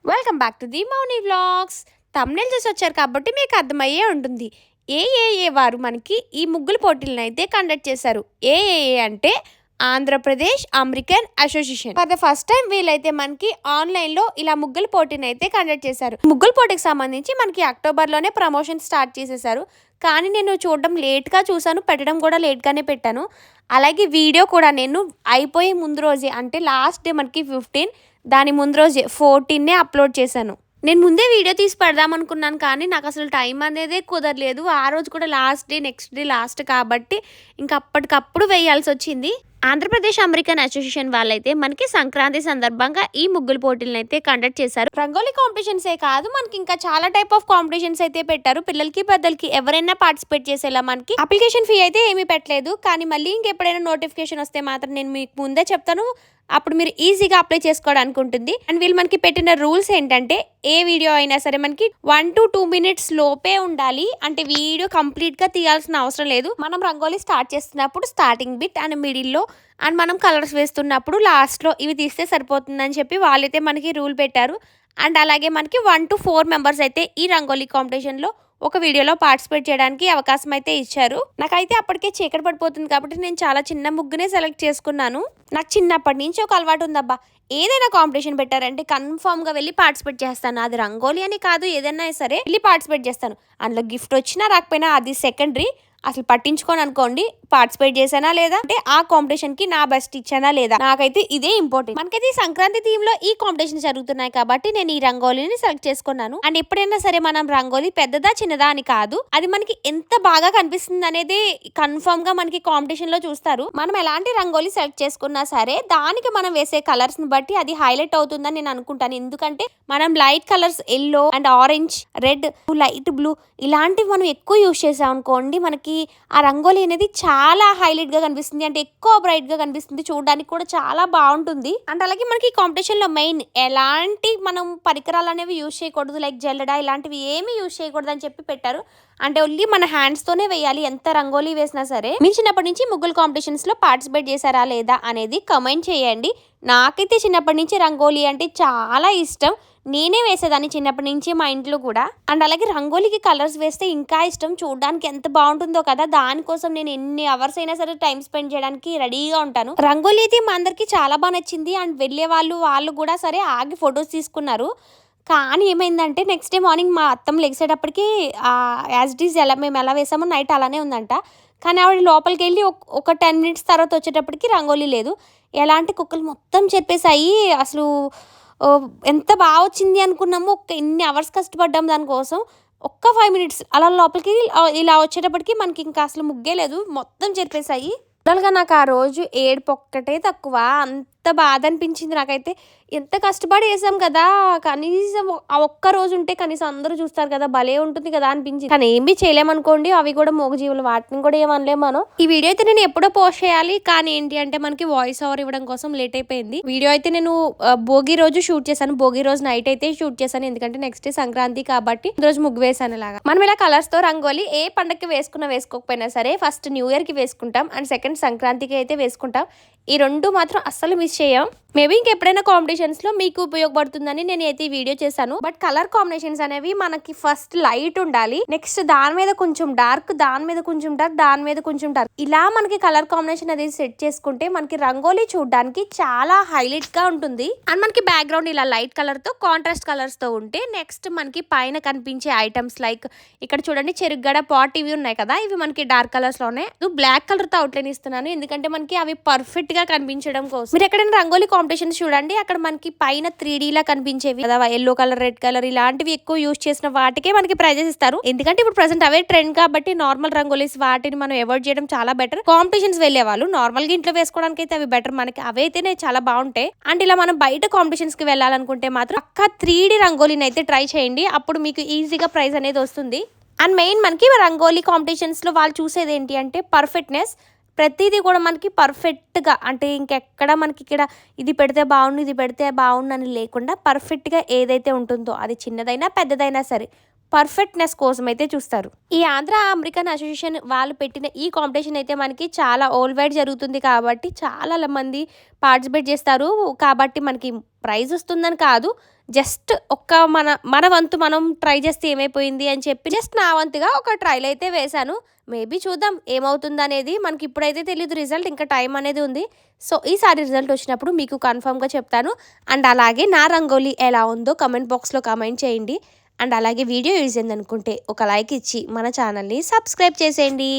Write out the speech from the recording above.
Welcome back to the Mouni vlogs. Thumbnail చూసి వచ్చారు కాబట్టి మీకు అర్థమయ్యే ఉంటుంది. ఏఏఏ వారు మనకి ఈ ముగ్గుల పోటీలను అయితే కండక్ట్ చేశారు. ఏఏఏ అంటే Andhra Pradesh American association. For the first time వీళ్ళైతే మనకి ఆన్లైన్లో ఇలా ముగ్గుల పోటీని అయితే కండక్ట్ చేశారు. ముగ్గుల పోటీకి సంబంధించి మనకి అక్టోబర్లోనే ప్రమోషన్ స్టార్ట్ చేసేసారు. కానీ నేను చూడడం లేట్గా చూసాను, పెట్టడం కూడా లేట్గానే పెట్టాను. అలాగే వీడియో కూడా నేను అయిపోయే ముందు రోజే, అంటే లాస్ట్ డే మనకి 15, దాని ముందు రోజే 14 అప్లోడ్ చేశాను. నేను ముందే వీడియో తీసి పెడదాం అనుకున్నాను, కానీ నాకు అసలు టైం అనేదే కుదరలేదు. ఆ రోజు కూడా last day, next day last కాబట్టి ఇంకా అప్పటికప్పుడు వేయాల్సి వచ్చింది. ఆంధ్రప్రదేశ్ అమెరికన్ అసోసియేషన్ వాళ్ళైతే మనకి సంక్రాంతి సందర్భంగా ఈ ముగ్గుల పోటీలను అయితే కండక్ట్ చేశారు. రంగోలీ కాంపిటీషన్సే కాదు, మనకి ఇంకా చాలా టైప్ ఆఫ్ కాంపిటీషన్స్ అయితే పెట్టారు. పిల్లలకి పెద్దలకి ఎవరైనా పార్టిసిపేట్ చేసేలా మనకి అప్లికేషన్ ఫీ అయితే ఏమీ పెట్టలేదు. కానీ మళ్ళీ ఇంకెప్పుడైనా నోటిఫికేషన్ వస్తే మాత్రం నేను మీకు ముందే చెప్తాను, అప్పుడు మీరు ఈజీగా అప్లై చేసుకోవడానికి ఉంటుంది. అండ్ వీళ్ళు మనకి పెట్టిన రూల్స్ ఏంటంటే, ఏ వీడియో అయినా సరే మనకి 1 to 2 minutes లోపే ఉండాలి. అంటే వీడియో కంప్లీట్ గా తీయాల్సిన అవసరం లేదు. మనం రంగోలీ స్టార్ట్ చేస్తున్నప్పుడు స్టార్టింగ్ బిట్ అండ్ మిడిల్లో, అండ్ మనం కలర్స్ వేస్తున్నప్పుడు లాస్ట్లో ఇవి తీస్తే సరిపోతుందని చెప్పి వాళ్ళైతే మనకి రూల్ పెట్టారు. అండ్ అలాగే మనకి 1 to 4 members అయితే ఈ రంగోలీ కాంపిటీషన్లో ఒక వీడియోలో పార్టిసిపేట్ చేయడానికి అవకాశం అయితే ఇచ్చారు. నాకైతే అప్పటికే చీకటి పడిపోతుంది కాబట్టి నేను చాలా చిన్న ముగ్గునే సెలెక్ట్ చేసుకున్నాను. నాకు చిన్నప్పటి నుంచి ఒక అలవాటు ఉందబ్బా, ఏదైనా కాంపిటీషన్ పెట్టారంటే కన్ఫామ్గా వెళ్ళి పార్టిసిపేట్ చేస్తాను. అది రంగోలీ అని కాదు, ఏదైనా సరే వెళ్ళి పార్టిసిపేట్ చేస్తాను. అందులో గిఫ్ట్ వచ్చినా రాకపోయినా అది సెకండరీ. అసలు పట్టించుకోని అనుకోండి, పార్టిసిపేట్ చేశానా లేదా, అంటే ఆ కాంపిటీషన్ కి నా బెస్ట్ ఇచ్చానా లేదా, నాకైతే ఇదే ఇంపార్టెంట్. మనకైతే ఈ సంక్రాంతి థీమ్ లో ఈ కాంపిటీషన్ జరుగుతున్నాయి కాబట్టి నేను ఈ రంగోలీని సెలెక్ట్ చేసుకున్నాను. అండ్ ఎప్పుడైనా సరే మనం రంగోలీ పెద్దదా చిన్నదా అని కాదు, అది మనకి ఎంత బాగా కనిపిస్తుంది అనేది కన్ఫర్మ్ గా మనకి కాంపిటీషన్ లో చూస్తారు. మనం ఎలాంటి రంగోలీ సెలెక్ట్ చేసుకున్నా సరే దానికి మనం వేసే కలర్స్ ని బట్టి అది హైలైట్ అవుతుందని నేను అనుకుంటాను. ఎందుకంటే మనం light colours yellow and orange, red, light blue ఇలాంటివి మనం ఎక్కువ యూజ్ చేసాం అనుకోండి, మనకి ఆ రంగోలీ అనేది చాలా హైలైట్ గా కనిపిస్తుంది. అంటే ఎక్కువ బ్రైట్ గా కనిపిస్తుంది, చూడడానికి కూడా చాలా బాగుంటుంది. అండ్ అలాగే మనకి కాంపిటీషన్ లో మెయిన్ ఎలాంటి మనం పరికరాలు అనేవి యూజ్ చేయకూడదు, లైక్ జల్లెడ ఇలాంటివి ఏమి యూజ్ చేయకూడదు అని చెప్పి పెట్టారు. అంటే ఓన్లీ మన హ్యాండ్స్ తోనే వేయాలి ఎంత రంగోలీ వేసినా సరే. మీరు చిన్నప్పటి నుంచి ముగ్గులు కాంపిటీషన్స్ లో పార్టిసిపేట్ చేశారా లేదా అనేది కమెంట్ చేయండి. నాకైతే చిన్నప్పటి నుంచి రంగోలీ అంటే చాలా ఇష్టం. నేనే వేసేదాన్ని చిన్నప్పటి నుంచి మా ఇంట్లో కూడా. అండ్ అలాగే రంగోలీకి కలర్స్ వేస్తే ఇంకా ఇష్టం, చూడడానికి ఎంత బాగుంటుందో కదా. దానికోసం నేను ఎన్ని అవర్స్ అయినా సరే టైం స్పెండ్ చేయడానికి రెడీగా ఉంటాను. రంగోలీ అయితే మా అందరికి చాలా బాగా నచ్చింది. అండ్ వెళ్ళే వాళ్ళు కూడా సరే ఆగి ఫొటోస్ తీసుకున్నారు. కానీ ఏమైందంటే నెక్స్ట్ డే మార్నింగ్ మా అత్తమ్మ లెగిసేటప్పటికి యాజ్ ఇట్ ఈజ్ మేము ఎలా వేసామో నైట్ అలానే ఉందంట. కానీ ఆవిడ లోపలికి వెళ్ళి ఒక 10 minutes తర్వాత వచ్చేటప్పటికి రంగోలీ లేదు. ఎలాంటి కుక్కలు మొత్తం చెప్పేసాయి. అసలు ఎంత బాగా వచ్చింది అనుకున్నాము. ఎన్ని అవర్స్ కష్టపడ్డాము దానికోసం. ఒక్క 5 minutes అలా లోపలికి ఇలా వచ్చేటప్పటికి మనకి ఇంకా అసలు ముగ్గే లేదు, మొత్తం చెప్పేసాయి. టోటల్గా నాకు ఆ రోజు ఏడుపు ఒక్కటే తక్కువ. అంత బాధ అనిపించింది నాకైతే. ఎంత కష్టపడి వేసాం కదా, కనీసం ఆ ఒక్క రోజు ఉంటే కనీసం అందరూ చూస్తారు కదా, భలే ఉంటుంది కదా అనిపించింది. కానీ ఏమీ చేయలేమనుకోండి, అవి కూడా మూగజీవులు, వాటిని కూడా ఏమనలేము మనం. ఈ వీడియో అయితే నేను ఎప్పుడో పోస్ట్ చేయాలి, కానీ ఏంటి అంటే మనకి వాయిస్ ఓవర్ ఇవ్వడం కోసం లేట్ అయిపోయింది. వీడియో అయితే నేను భోగి రోజు షూట్ చేశాను, భోగి రోజు నైట్ అయితే షూట్ చేశాను. ఎందుకంటే నెక్స్ట్ డే సంక్రాంతి కాబట్టి రోజు ముగ్గు వేసాను. ఇలాగా మనం ఇలా కలర్స్ తో రంగోలీ ఏ పండగకి వేసుకున్నా వేసుకోకపోయినా సరే ఫస్ట్ న్యూ ఇయర్ కి వేసుకుంటాం, అండ్ సెకండ్ సంక్రాంతికి అయితే వేసుకుంటాం. ఈ రెండు మాత్రం అస్సలు మిస్ చేయం. మేబీ ఇంకెప్పుడైనా కాంపిటీషన్స్ లో మీకు ఉపయోగపడుతుందని నేను అయితే ఈ వీడియో చేశాను. బట్ కలర్ కాంబినేషన్స్ అనేవి మనకి ఫస్ట్ లైట్ ఉండాలి, నెక్స్ట్ దాని మీద కొంచెం డార్క్, దాని మీద కొంచెం డార్క్, దాని మీద కొంచెం డార్క్, ఇలా మనకి కలర్ కాంబినేషన్ అనేది సెట్ చేసుకుంటే మనకి రంగోలీ చూడడానికి చాలా హైలైట్ గా ఉంటుంది. అండ్ మనకి బ్యాక్గ్రౌండ్ ఇలా లైట్ కలర్ తో కాంట్రాస్ట్ కలర్స్ తో ఉంటే నెక్స్ట్ మనకి పైన కనిపించే ఐటమ్స్ లైక్ ఇక్కడ చూడండి చెరుగడ పాట్ ఇవి ఉన్నాయి కదా, ఇవి మనకి డార్క్ కలర్స్ లోనే. బ్లాక్ కలర్ తో అవుట్లైన్ ఇస్తున్నాను ఎందుకంటే మనకి అవి పర్ఫెక్ట్ గా కనిపించడం కోసం. మీరు ఎక్కడైనా రంగోలీ కాంపిటీషన్స్ చూడండి, అక్కడ మనకి పైన 3D లా కనిపించేవి కదా, ఎల్లో కలర్, రెడ్ కలర్ ఇలాంటివి ఎక్కువ యూజ్ చేసిన వాటికే మనకి ప్రైజెస్ ఇస్తారు. ఎందుకంటే ఇప్పుడు ప్రెసెంట్ అవే ట్రెండ్ కాబట్టి నార్మల్ రంగోలీస్ వాటిని మనం అవాయిడ్ చేయడం చాలా బెటర్. కాంపిటీషన్స్ వెళ్ళే వాళ్ళు నార్మల్ గా ఇంట్లో వేసుకోవడానికి అయితే అవి బెటర్, మనకి అవైతేనే చాలా బాగుంటాయి. అండ్ ఇలా మనం బయట కాంపిటీషన్స్ కి వెళ్ళాలనుకుంటే మాత్రం పక్కా 3D రంగోలీని అయితే ట్రై చేయండి, అప్పుడు మీకు ఈజీగా ప్రైజ్ అనేది వస్తుంది. అండ్ మెయిన్ మనకి రంగోలీ కాంపిటీషన్స్ లో వాళ్ళు చూసేది ఏంటి అంటే పర్ఫెక్ట్నెస్. ప్రతిదీ కూడా మనకి పర్ఫెక్ట్గా, అంటే ఇంకెక్కడ మనకి ఇక్కడ ఇది పెడితే బాగుండు, ఇది పెడితే బాగుండు అని లేకుండా పర్ఫెక్ట్గా ఏదైతే ఉంటుందో అది చిన్నదైనా పెద్దదైనా సరే పర్ఫెక్ట్నెస్ కోసం అయితే చూస్తారు. ఈ ఆంధ్ర అమెరికన్ అసోసియేషన్ వాళ్ళు పెట్టిన ఈ కాంపిటీషన్ అయితే మనకి చాలా ఓల్డ్ వైడ్ జరుగుతుంది కాబట్టి చాలా మంది పార్టిసిపేట్ చేస్తారు. కాబట్టి మనకి ప్రైజ్ వస్తుందని కాదు, జస్ట్ మన వంతు మనం ట్రై చేస్తే ఏమైపోయింది అని చెప్పి జస్ట్ నా వంతుగా ఒక ట్రైల్ అయితే వేశాను. మేబీ చూద్దాం ఏమవుతుందనేది. మనకి ఇప్పుడైతే తెలీదు రిజల్ట్, ఇంకా టైం అనేది ఉంది. సో ఈసారి రిజల్ట్ వచ్చినప్పుడు మీకు కన్ఫర్మ్గా చెప్తాను. అండ్ అలాగే నా రంగోలీ ఎలా ఉందో కమెంట్ బాక్స్లో కమెంట్ చేయండి. అండ్ అలాగే వీడియో యూజ్ అయిందనుకుంటే ఒక లైక్ ఇచ్చి మన ఛానల్ని సబ్స్క్రైబ్ చేసేయండి.